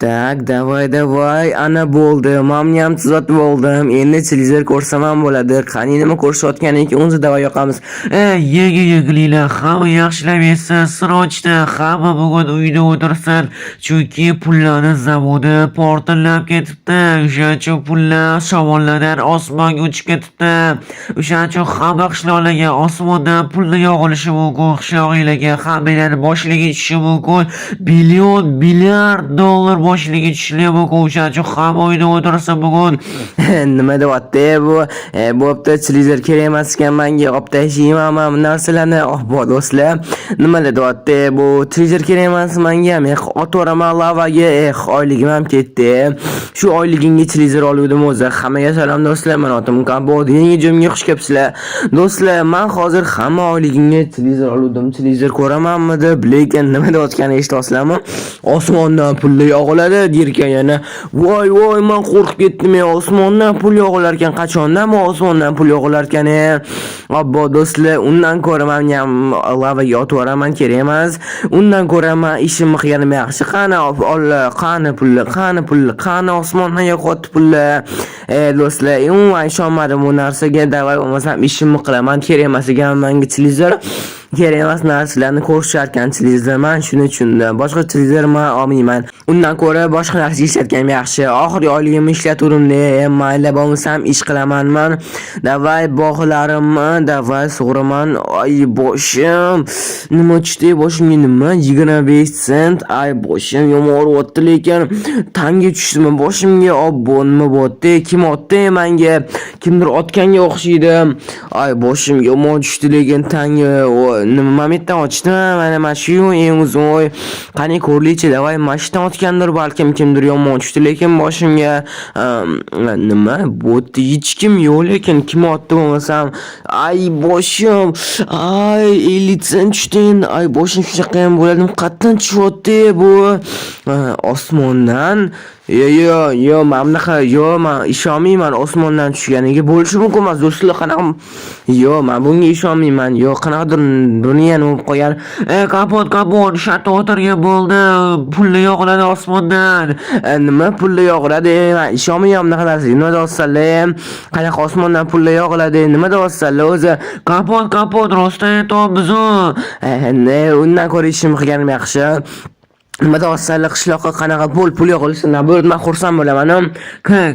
Tak, davay, ana bo'ldim. Mamni ham tuzatib oldim. Endi televizor ko'rsam ham bo'ladi. Qani nima ko'rishayotgan ekan, o'zi davay yoqamiz. Yegilinglar, hamma yaxshilab yesa, sirojda hamma bugun uyda o'tirsin. Chunki pullarni zavodi portlab ketibdi. O'shaning uchun pullar shamollardan osmonga uchib ketibdi. O'shaning uchun hamma qishloqlarga osmondan pullar yog'ilishi mumkin. Qishloqlarga hammalarni boshiga tushishi mumkin. Milliard dollar boshiga tushishi mumkin. O'shaning uchun hamma uyda o'tirsin bugun. Nima deyapti bu? Bo'pti, televizor kerak emas ekan menga. Olib tashlayman mana bu narsalarni. Obbo do'stlar, nima deyapti bu? Televizor kerak emas menga. Men otvoraman lavaga. Oyligim ham ketdi. Shu oyligimga televizor oluvdim o'zi. Hammaga salom do'stlar. Men otim Kabod. Yangi joyimga xush kelibsizlar. Do'stlar, men hozir hamma oyligimga televizor oluvdim. Televizor ko'ramanmi deb, lekin nima deyotganini eshityapsizlarmi? Osmondan pullar yog'iladi derkan yana. Voy, men qo'rqib ketdim. Osmondan pul yog'ilar ekan. Qachondan bu osmondan pul yog'ilar ekan? Obbo do'stlar, undan ko'ra men ham lavaga otvoraman, kerak emas. Undan ko'ra men ishimni qilganim yaxshi. Qani qani osmondan yo'qotdi pullar. Do'stlar, umuman ishonmadim bu narsaga. Davay bo'lmasam ishimni qilaman, kerak emas ekan menga televizor. Kerak emas narsalarni ko'rishar ekan televizor. Men shuni tushundim. Boshqa televizor men olmayman. Undan ko'ra boshqa narsa ishlatganim yaxshi. Oxirgi oyligimni ishlatuvdim-da. Mayli bo'lmasam ish qilaman men. Davay bog'larimni, davay sug'uraman. Ay boshim. Nima tushdi boshimga nima? 25 sent. Ay boshim yomon o'tdi lekin tanga tushdimi boshimga? Obbo nima bo'pti? Kim otdi menga? Kimdir otganga o'xshaydi. Ay boshim yomon tushdi lekin tanga nima mametdan ochdimi? Mana shu eng uzun. Qani ko'rlichi davay mashdan otgandir balkim kimdir yomon tushdi lekin boshimga nima bo'pti? Hech kim yo'q lekin kim otdi bo'lmasam. Ay boshim. Ay 50 sent tushdi. Ay boshim shunaqa ham bo'ladi. Qatdan tushyapti bu? Osmondan. Yo, men ishonmayman osmondan tushganiga. Bo'lishi mumkin emas do'stlar, qanaqa? Yo, men bunga ishonmayman. Yo, qanaqadir dunyodan bo'lib qolgan. Kapot, shatda o'tirgan bo'ldi. Pullar yog'iladi osmondan. Nima pullar yog'iladi? Men ishonmayman bunaqa narsaga. Nima deyapsizlar? Qanaqa osmondan pullar yog'iladi? Nima deyapsizlar o'zi? Kapot, rostdan aytyapmiz. Undan ko'ra ishim qilganim yaxshi. Nima deyapsizlar, qishloqqa qanaqa pul yog'ilishini bo'lib men xursand bo'laman.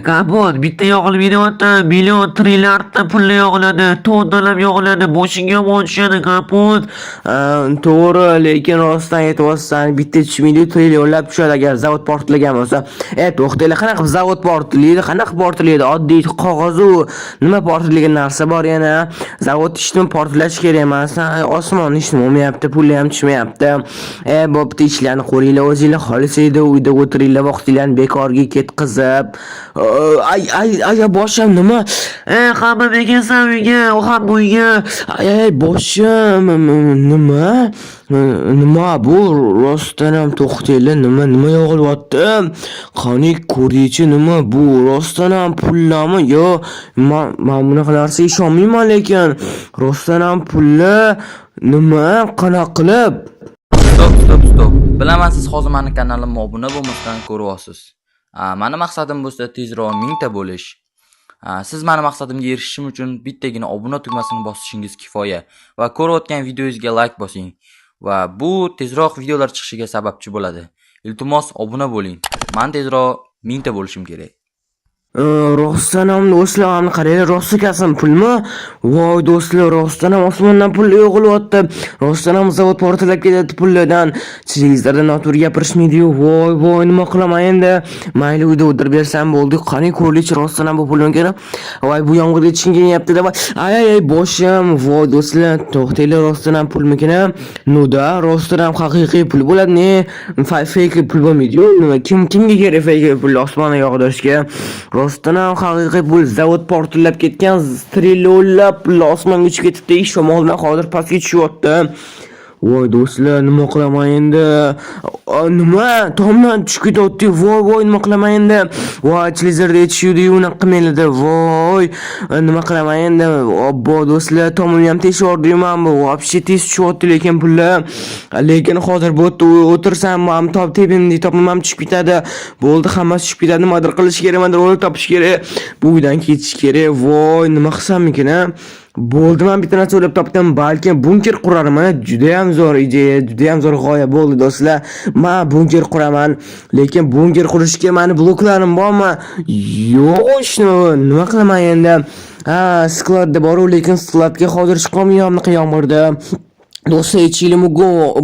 Kapot, bitta yog'ilmayapti. Million trilliardta pul yog'iladi, tonnalab yog'iladi. Boshingga yomon tushadi, Kapot. To'g'ri, lekin rostdan aytyapsan, bitta tushmaydi, trillionlab tushadi agar zavod portlagan bo'lsa. To'xtanglar, qanaqa zavod portlaydi? Qanaqa portlaydi? Oddiy qog'oz-u nima portlagan narsa bor yana? Zavod ishtimi portlash kerak emas. Osmon ishtimi olmayapti, pul ham tushmayapti. Bo'pti, ishlarni qo'ringlar. O'zinglar xohlasanglar uyda o'tiringlar, vaqtinglarni bekorga ketkazib. Ay boshim nima? Hamma bekinsan uyga, ham uyga. Ay boshim nima bu? Rostdan ham to'xtanglar, nima yog'ilyapti? Qani ko'ringchi, nima bu? Rostdan ham pullarmi? Yo, men bunaqa narsaga ishonmayman lekin. Rostdan ham pullar nima? Qanaqa qilib? Stop. Bilaman siz hozir meni kanalimga obuna bo'lmasdan ko'ryapsiz. Meni maqsadim bo'lsa tezroq 1000 ta bo'lish. Siz meni maqsadimga erishishim uchun bittagina obuna tugmasini bosishingiz kifoya va ko'rayotgan videoyingizga like bosing va bu tezroq videolar chiqishiga sababchi bo'ladi. Iltimos obuna bo'ling. Men tezroq 1000 ta bo'lishim kerak. Rostdan ham do'stlar, qaranglar, rostakasam pulmi? Voy do'stlar, rostdan ham osmondan pul yog'ilyapti. Rostdan ham zavod portlab ketadi pullardan. Televizorda noto'g'ri gapirishmaydi-yu. Voy, nima qilaman endi? Mayli uyda o'tirib bersam bo'ldi. Qani ko'rlichi rostdan ham bu pulni kerak. Voy, bu yomg'irga tushim kelyapti deb. Ay boshim. Voy do'stlar, to'xtanglar, rostdan ham pulmikin? Nuda, rostdan ham haqiqiy pul bo'ladi-ne? Fake pul bo'lmaydi-yu. Nima kimga kerak fake pul osmonga yog'dirishga? Rostdan ham haqiqiy pul, zavod portlab ketgan, trillionlab pul osmonga uchib ketibdi. Shamoldan hozir pastga tushyapti. Voy do'stlar, nima qilaman endi? Nima? Tomdan tushib ketyapti. Voy, nima qilaman endi? Voy, televizorda aytishuvdi, unaqa qilmaydi. Voy, nima qilaman endi? Obbo do'stlar, tomimni ham teshyordim bu. Вообще tez tushyapti lekin pullar. Lekin hozir bu yerda o'tirsam, ham tepimni topim ham tushib ketadi. Bo'ldi, hammasi tushib ketadi. Nimadir qilish kerak, nimadir o'ylab topish kerak. Bu uydan ketish kerak. Voy, nima qilsam ekan, ha? Bo'ldi, men bitta narsa o'ylab topdim. Balki bunker qurarman. Juda ham zo'r ideya, juda ham zo'r g'oya bo'ldi do'stlar. Men bunker quraman, lekin bunker qurishga meni bloklarim bormi? Yo'q, nima qilaman endi? Skladda bor, lekin skladga hozir chiqolmayapman yomg'irda. Do'stlar, ichilim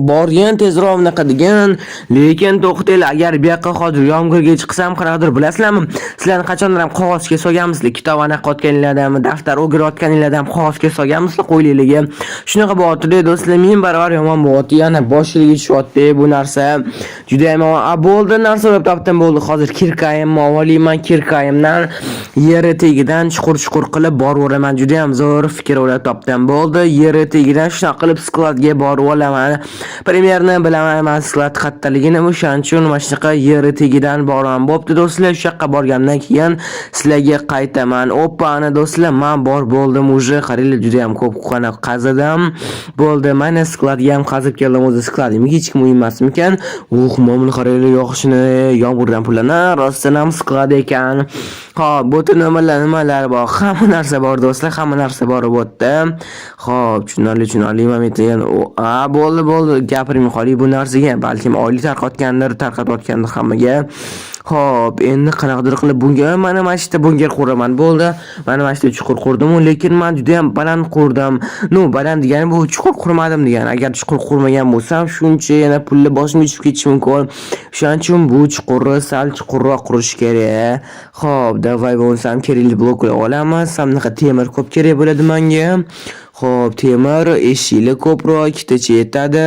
borgan tezroq unaqa degan, lekin to'xtanglar, agar bu yoqqa hozir yomg'irga chiqsam, qanaqadir bilasizlarmi? Sizlarni qachondir ham qog'ozga solganmisizlar, kitob anaqa otganinglardan, daftar o'girayotganinglardan ham qog'ozga solganmisizlar qo'yligiga. Shunaqa bo'lyapti do'stlar, men barobar yomon bo'lyapti, yana boshiga tushyapti bu narsa. Juda ham bo'ldi, narsa olib topdim bo'ldi. Hozir kirkayim, olayman kirkayimdan yeri tegidan chuqur qilib boraveraman. Juda ham zo'r fikr olib topdim bo'ldi. Yeri tegidan shunaqa qilib skladga borib olaman. Premyerni bilaman, men sklad qattaligini, o'shaning uchun mana shunaqa yeri tegidan boraman. Bo'pti do'stlar, shu yoqqa borgandan keyin sizlarga qaytaman. Opani do'stlar, men bo'ldim уже, qaranglar, juda ham ko'p qazadim. Bo'ldi, mana skladga ham qazib keldim. O'zi skladim hech kim uymasmikan? Momni qaranglar, yo'qishini, yomg'irdan pullarni rostdan ham sklad ekan. Xo'p, bu yerda nimalar bor? Hamma narsa bor do'stlar, hamma narsa bor bu yerda. Xo'p, tushunarli men bo'ldi, gapirmay qolay bu narsaga. Balkim oylik tarqatgandir hammaga. Xo'p, endi qanaqadir qilib bunga mana shu bunga quraman. Bo'ldi. Mana shu chuqur qurdim, lekin men juda ham baland qurdim. Baland degani bu chuqur qurmadim degani. Agar chuqur qurmagan bo'lsam, shuncha yana pulni boshimga tushib ketishi mumkin. Shuning uchun bu chuqurni sal chuqurroq qurish kerak. Xo'p, davay bo'lsam kerakli bloklar olamiz. Samnaqa temir ko'p kerak bo'ladi menga. Xo'p, temir, eshikli ko'proq, ikkitacha yetadi.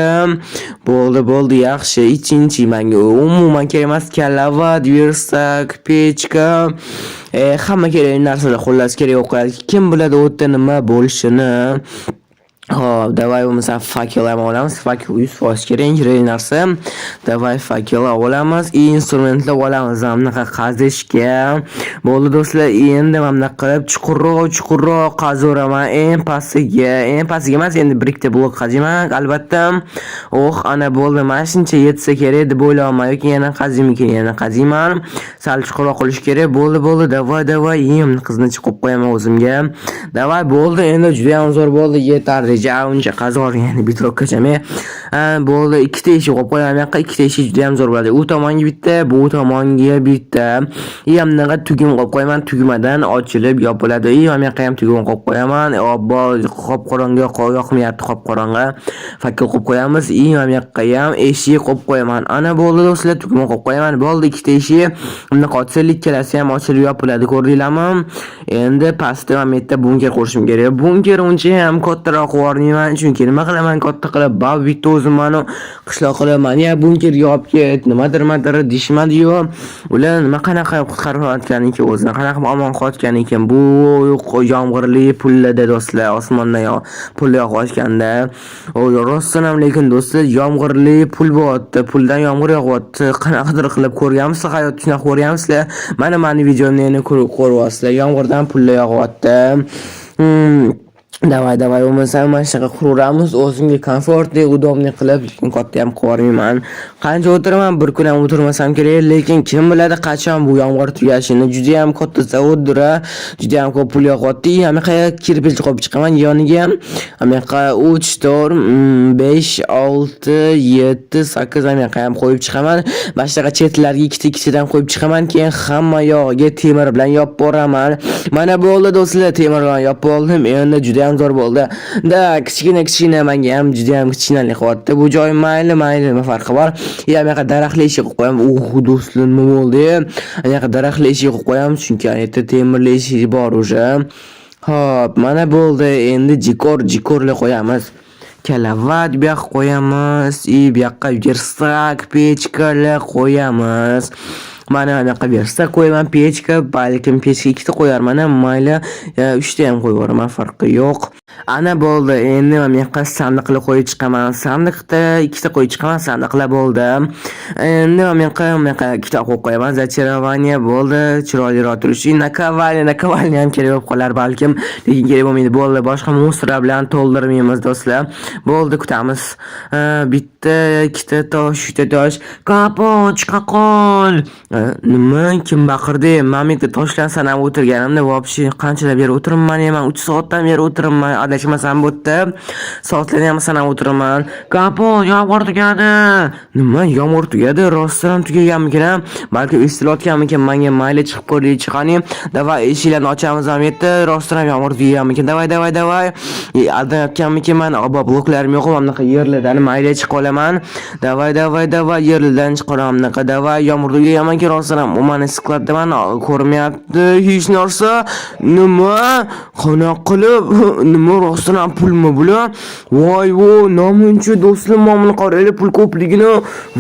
Bo'ldi, yaxshi. Ichinchi menga umuman kerak emas, kalavat, versak, pechka, hamma kerakli narsalar xullas kerak o'qiladi. Kim biladi u yerda nima bo'lishini. Xo'p, davay bo'lmasa fakel ham olamiz. Fakel 100% kerak narsa. Davay fakel olamiz. Instrumentlar olamiz. Bunaqa qazishga. Bo'ldi do'stlar, endi mana qilib chuqurroq qaziraman. Eng pastiga emas, endi birikta blok qaziyman albatta. Ana bo'ldi. Mana shuncha yetsa kerak deb o'ylayman. Yoki yana qaziyman. Sal chuqurroq qilish kerak. Bo'ldi. Davay, qizni chiqib qo'yaman o'zimga. Davay bo'ldi. Endi juda ham zo'r bo'ldi. Yetarli. Uncha qazor, ya'ni bitrokkacha bo'ldi. Ikkita eshik qo'yib qo'yaman. Yoqqa ikkita eshik juda ham zo'r bo'ladi. U tomonga bitta, bu tomonga bitta. Hamnaqa tugma qo'yib qo'yaman. Tugmadan ochilib yopiladi. Mana yoqqa ham tugma qo'yib qo'yaman. Obbo, qop-qorong'i yoqmayapti, qop-qorong'i. Fakil qo'yib qo'yamiz. Mana yoqqa ham eshik qo'yib qo'yaman. Ana bo'ldi do'stlar, tugma qo'yib qo'yaman. Bo'ldi, ikkita eshik. Bunaqa ochilib, ikkalasi ham ochilib yopiladi. Ko'rdinglarmi? Endi pastda men bitta bunker qurishim kerak. Bunker uncha ham kattaroq o'rnayman, chunki nima qilaman, katta qilib bitta o'zim meni qishloq qilaman. Ya bunkerga olib ket, nimadir deyishmadi-yu. Ular nima qanaqa qutqarayotgan ekan o'zini, qanaqa omon qotgan ekan. Bu yomg'irli pullarda do'stlar, osmondan pul yog'ayotganda. Rostdan ham lekin do'stlar, yomg'irli pul bo'lyapti, puldan yomg'ir yog'yapti. Qanaqadir qilib ko'rganmisizlar, hayotni shunaqa ko'rganmisizlar? Meni videomni endi ko'ryapsizlar. Yomg'irdan pullar yog'yapti. Davay bo'lmasa mana shunaqa quramiz. O'zimga komfortli, udobli qilib, lekin katta ham qilmayman. Qancha o'tiraman, bir kun ham o'tirmasam kerak, lekin kim biladi qachon bu yomg'ir tugashini. Juda ham katta zavoddir, juda ham ko'p pul yog'yapti. Hamma kirpich qo'yib chiqaman yoniga. Hamma 3, 4, 5, 6, 7, 8 hamma ham qo'yib chiqaman. Boshqa chetlarga ikkita-ikkitadan qo'yib chiqaman, keyin hamma yog'iga temir bilan yopib boraman. Mana bo'ldi do'stlar, temir bilan yopib oldim. Endi juda ham zo'r bo'ldi. Kichkina menga ham juda ham kichkinalik qilyapti. Bu joy mayli, nima farqi bor? Yo'q, daraxtli eshik qo'yib qo'yam. Do'stlar, nima bo'ldi? Anaqa daraxtli eshik qo'yib qo'yam, chunki aytda temirli eshik bor o'sha. Xo'p, mana bo'ldi. Endi jikorli qo'yamiz. Kalavat bu yoqqa qo'yamiz. Bu yoqqa versak, pechkalar qo'yamiz. Mana anaqa versak qo'yaman, pechka, balkim pechka ikkita qo'yarman, mayli 3 ta ham qo'yib yuboraman, farqi yo'q. Ana bo'ldi. Endi men qiz sandiqli qo'yib chiqaman. Sandiqda ikkita qo'yib chiqaman, sandiqlar bo'ldi. Endi men kitob o'qib qo'yaman. Zachirovание bo'ldi. Chiroyliroq turishi. Nakovalniy ham kerak bo'lib qolar balkim, lekin kerak bo'lmaydi. Bo'ldi. Boshqa musora bilan to'ldirmaymiz do'stlar. Bo'ldi, kutamiz. Bitta, ikkita tosh, uchta tosh. Kapo, chiqa qol. Nima? Kim baqirdi? Men bitta toshlarni sanab o'tirganimda, voobshi qanchadan beri o'tiribman? Men 3 soatdan beri o'tiribman. Adashmasam bu yerda soatlarni ham sanab o'tiraman. Kapo, yomg'ir tugadi. Nima? Yomg'ir tugadi? Rostdan ham tugaganmikan? Balki estilayotganmikan? Menga mayli chiqib ko'raylik, chiqani. Davay, eshiklarni ochamiz ham yerda. Rostdan ham yomg'ir tugaganmikan? Davay. Aldayotganmikan men? Oba bloklarim yo'q, bunaqa yerlardan mayli chiqib olaman. Davay, yerlardan chiqaram bunaqa. Davay, yomg'ir tugaganmikan? Rostdan ham meni siqlatman, ko'rmayapti hech narsa. Nima? Qanaqa qilib? Nima rostdan ham pulmi bular? Voy, namuncha do'stlar, mana qaraylik pul ko'pligini.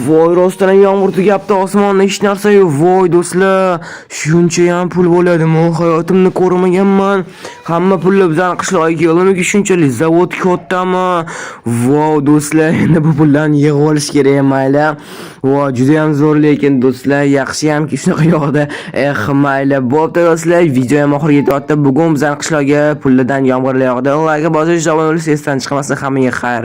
Voy, rostdan ham yomg'ir tugabdi, osmonda hech narsa yo'q. Voy do'stlar, shuncha ham pul bo'ladimi? Hayotimda ko'rmaganman. Hamma pullar bizning qishloqqa keldimi? Shunchalik zavod kattami? Voy do'stlar, endi bu pullarni yig'ib olish kerak mayli. Voy, juda ham zo'r, lekin do'stlar, yaxshi hamki shunaqa yoqda. Mayli, bo'pti do'stlar, video ham oxiriga yetdi. Bugun bizning qishloqqa pullardan yomg'irlar yog'di. Like bosish, obuna bo'lish esdan chiqmasin. Hammaga xayr.